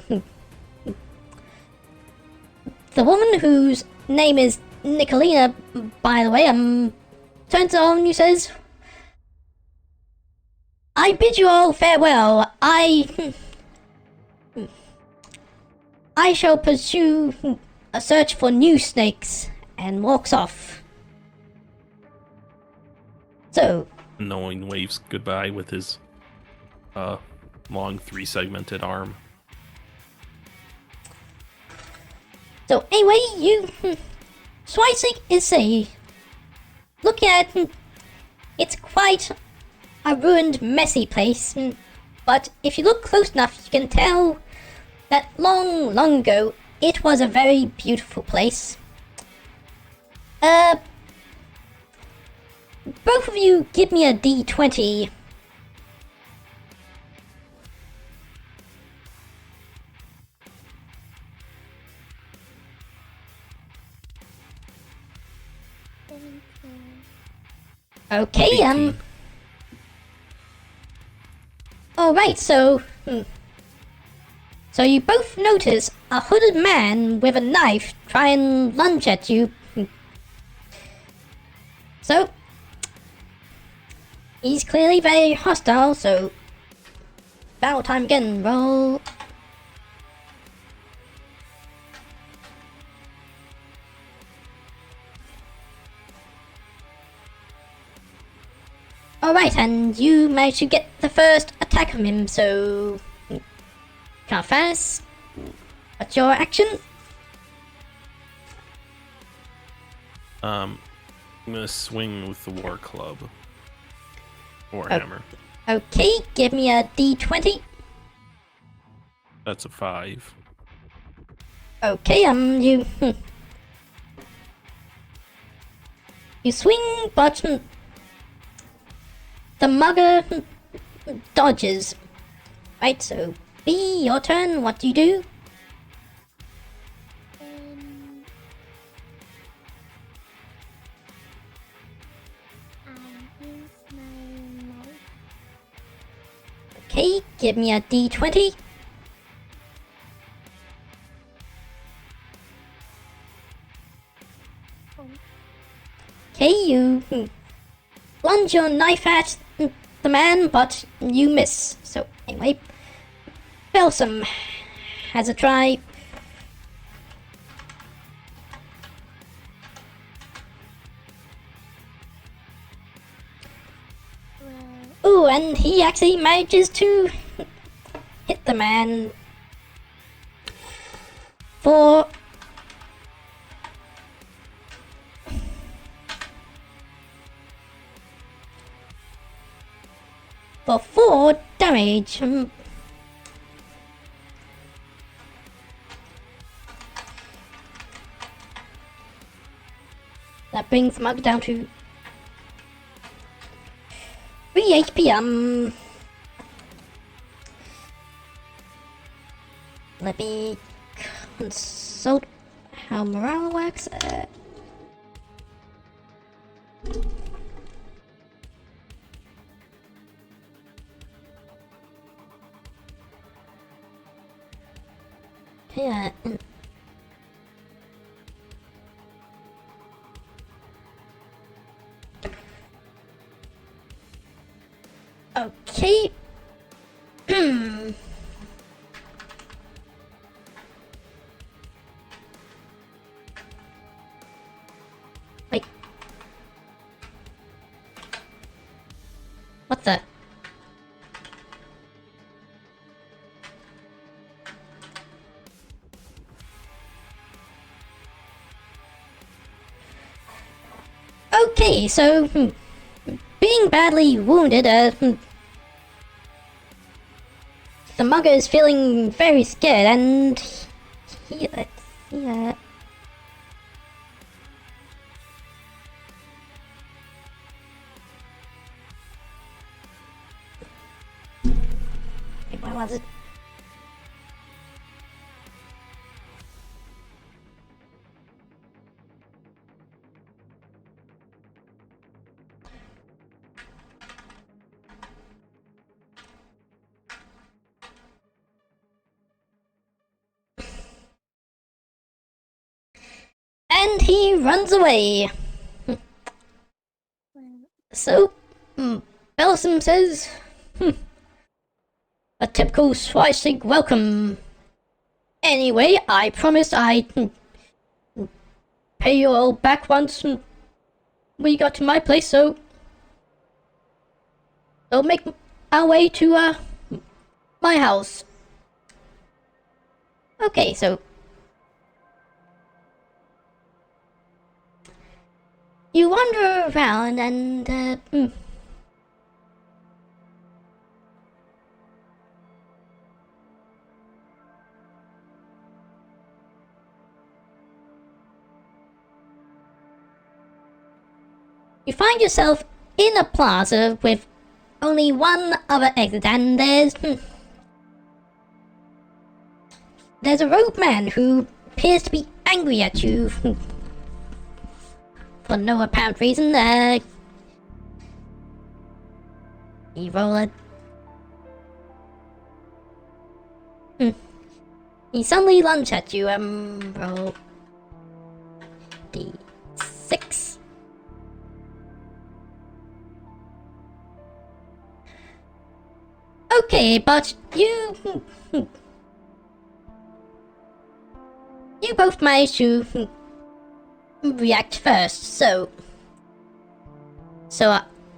Speaker 1: The woman whose name is Nicolina, by the way, turns on you, says, I bid you all farewell. I shall pursue a search for new snakes, and walks off. So,
Speaker 2: Knowing waves goodbye with his long 3-segmented arm.
Speaker 1: So anyway, Swisig is looking at it's quite a ruined, messy place, but if you look close enough, you can tell that long, long ago, it was a very beautiful place. Both of you give me a D20. Okay,
Speaker 2: 18.
Speaker 1: Alright, so you both notice a hooded man with a knife try and lunge at you. So, he's clearly very hostile, so battle time again, roll. Alright, and you managed to get the first attack of him, so Carthannas, What's your action?
Speaker 2: I'm gonna swing with the war club. Or
Speaker 1: Oh.
Speaker 2: hammer.
Speaker 1: Okay, give me a d20.
Speaker 2: That's a 5.
Speaker 1: Okay, you... You swing, but... the mugger... dodges. Right, so... B, your turn, what do you do?
Speaker 3: I use my knife.
Speaker 1: Okay, give me a d20.
Speaker 3: Oh,
Speaker 1: Okay, you plunge your knife at the man, but you miss. So, anyway, Belsum has a try.
Speaker 3: well,
Speaker 1: Ooh, and he actually manages to hit the man for... for 4 damage. That brings Mug down to 3 HP. Let me consult how morale works. Yeah. Okay. Wait. What the? Okay, so being badly wounded, the mugger is feeling very scared, and he, let's see, wait, where was it? And he runs away.
Speaker 3: well,
Speaker 1: So, Bellison says, a typical Swishig welcome. Anyway, I promised I'd pay you all back once we got to my place, so we'll make our way to my house. Okay, so you wander around and you find yourself in a plaza with only one other exit, and there's a rogue man who appears to be angry at you for no apparent reason. You roll a... He suddenly lunges at you, roll D6. Okay, but you both managed to react first, so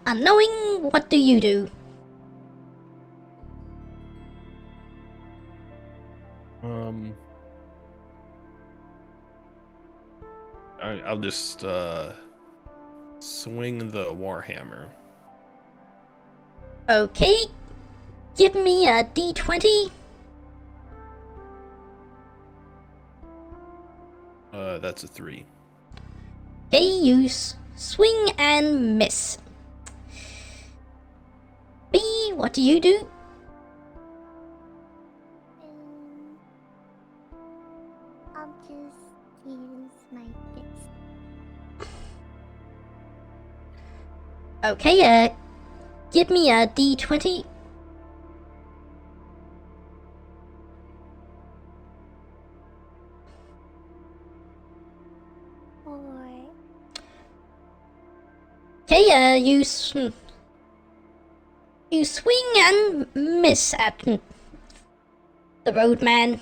Speaker 1: unknowing, what do you do?
Speaker 2: I'll just swing the warhammer.
Speaker 1: Okay. Give me a d20.
Speaker 2: That's a 3.
Speaker 1: Okay, you swing and miss. B, what do you do?
Speaker 3: I'll just use my fist.
Speaker 1: Okay, give me a d20.
Speaker 3: Or
Speaker 1: Okay, you swing and miss at the roadman.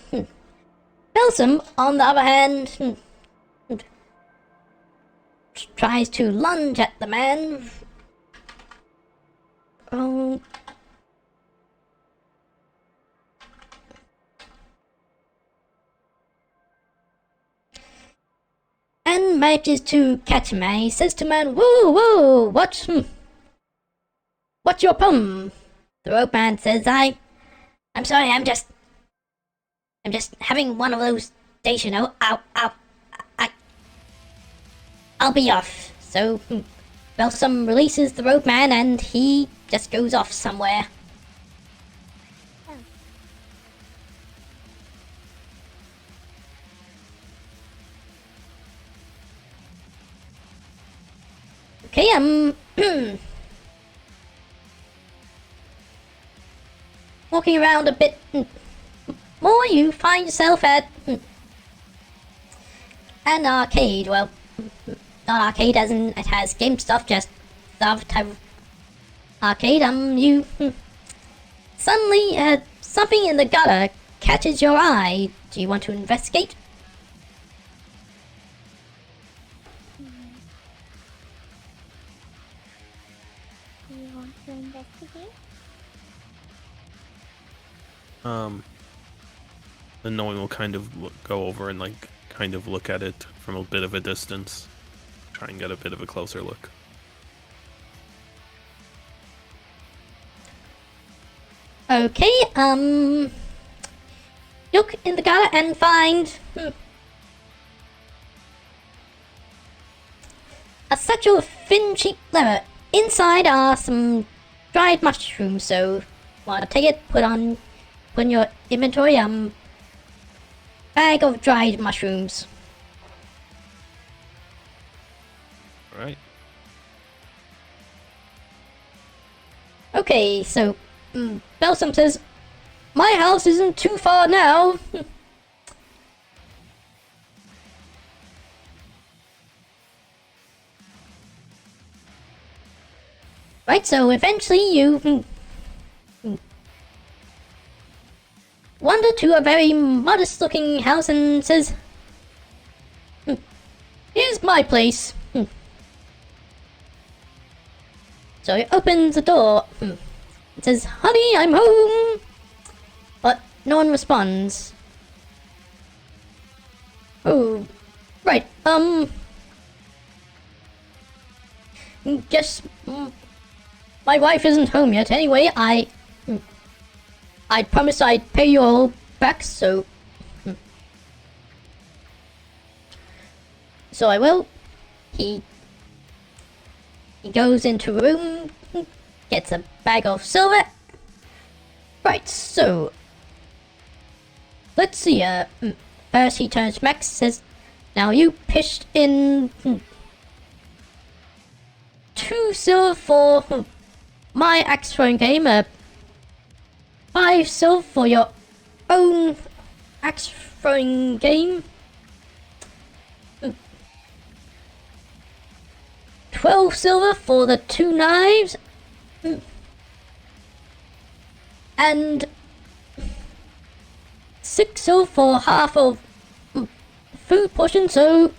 Speaker 1: Belsum, on the other hand, tries to lunge at the man. Oh. And manages to catch him, and he says to man, "Whoa, whoa, what's your problem?" The roadman says, I'm sorry, I'm just having one of those days, you know. I'll be off. So, Belsum releases the roadman, and he just goes off somewhere. Okay, walking around a bit more, you find yourself at an arcade. Well, not arcade as in it has game stuff, just stuff type of arcade. You suddenly something in the gutter catches your eye. Do you want to investigate?
Speaker 3: do you want to investigate?
Speaker 2: Then knowing will kind of go over and like kind of look at it from a bit of a distance, try and get a bit of a closer look.
Speaker 1: Okay, look in the gutter and find a satchel of thin cheap leather. Inside are some dried mushrooms, so wanna take it, put in your inventory, bag of dried mushrooms.
Speaker 2: Alright.
Speaker 1: Okay, so Belsum says, my house isn't too far now. Right, so eventually you wander to a very modest looking house and says, here's my place. So he opens the door. It says, honey, I'm home. But no one responds. Oh, right, guess my wife isn't home yet. Anyway, I promised I'd pay you all back, so I will. He goes into a room, gets a bag of silver. Right, so let's see. First he turns to Max, says, "Now you pitched in 2 silver for my axe throwing game. 5 silver for your own axe throwing game. 12 silver for the 2 knives. And 6 silver for half of food portion, so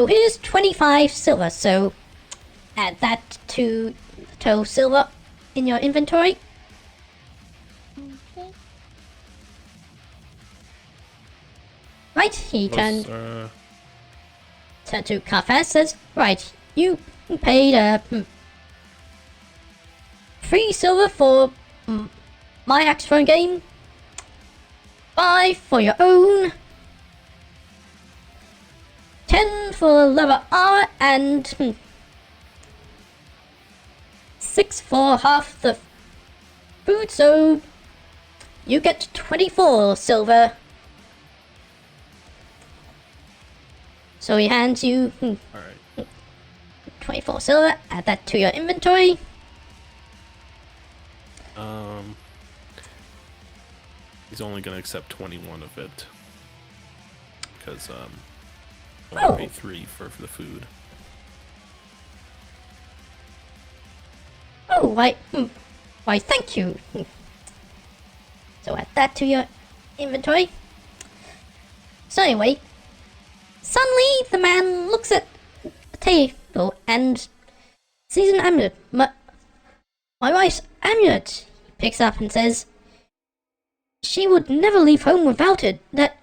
Speaker 1: here's 25 silver, so add that to the total silver in your inventory."
Speaker 3: Okay.
Speaker 1: Right, he turned to Carthannas, says, right, you paid 3 silver for my axe throwing game, 5 for your own, 10 for leather armor, and 6 for half the food, so you get 24 silver. So he hands you
Speaker 2: Alright.
Speaker 1: 24 silver, add that to your inventory.
Speaker 2: He's only gonna accept 21 of it. Because, I want to pay 3 for the food.
Speaker 1: Oh, why, thank you. So add that to your inventory. So anyway, suddenly the man looks at the table and sees an amulet. My wife's amulet. He picks up and says, she would never leave home without it. That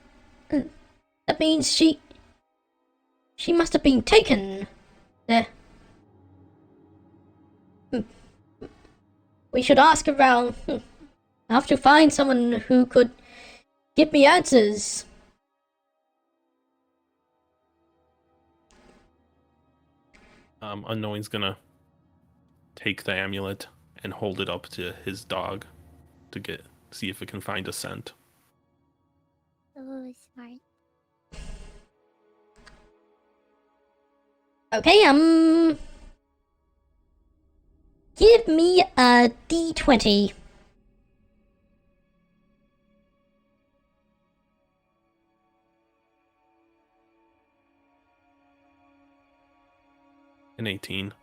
Speaker 1: means she must have been taken. There. We should ask around. I have to find someone who could give me answers.
Speaker 2: Unknowing's gonna take the amulet and hold it up to his dog to see if it can find a scent.
Speaker 3: Oh, smart.
Speaker 1: Okay, give me a D20.
Speaker 2: An 18.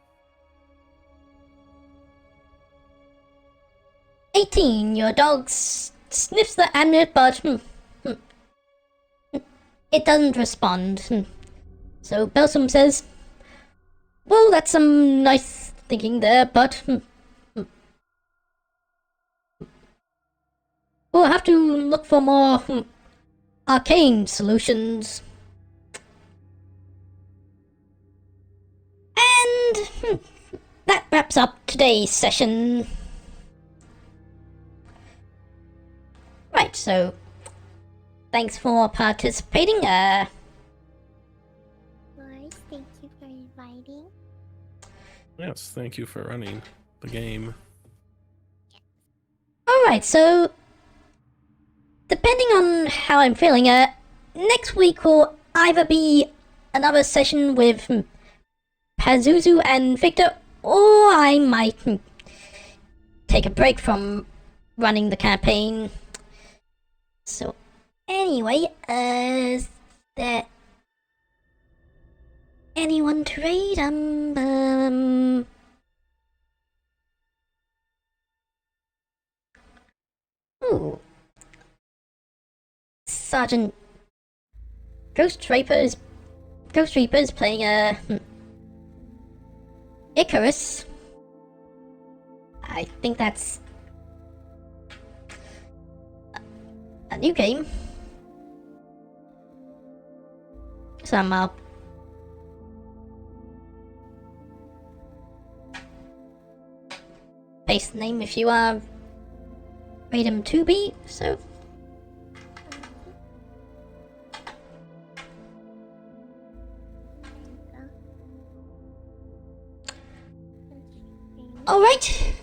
Speaker 1: 18. Your dog sniffs the amulet, but it doesn't respond. So Belsum says, well, that's some nice thinking there, but we'll have to look for more arcane solutions. And that wraps up today's session. Right, so thanks for participating.
Speaker 3: Of course, thank you for inviting.
Speaker 2: Yes, thank you for running the game.
Speaker 1: Alright, so depending on how I'm feeling, next week will either be another session with Pazuzu and Victor, or I might take a break from running the campaign. So anyway, is there anyone to raid? Ooh. Sergeant Ghost Reaper is playing Icarus. I think that's a new game. So paste the name if you are rate him 2B, so alright.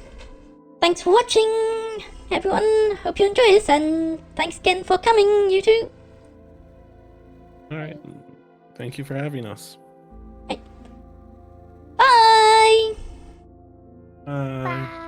Speaker 1: Thanks for watching, everyone. Hope you enjoy this, and thanks again for coming, you two.
Speaker 2: Alright. Thank you for having us.
Speaker 1: Bye!
Speaker 2: Bye.
Speaker 3: Bye.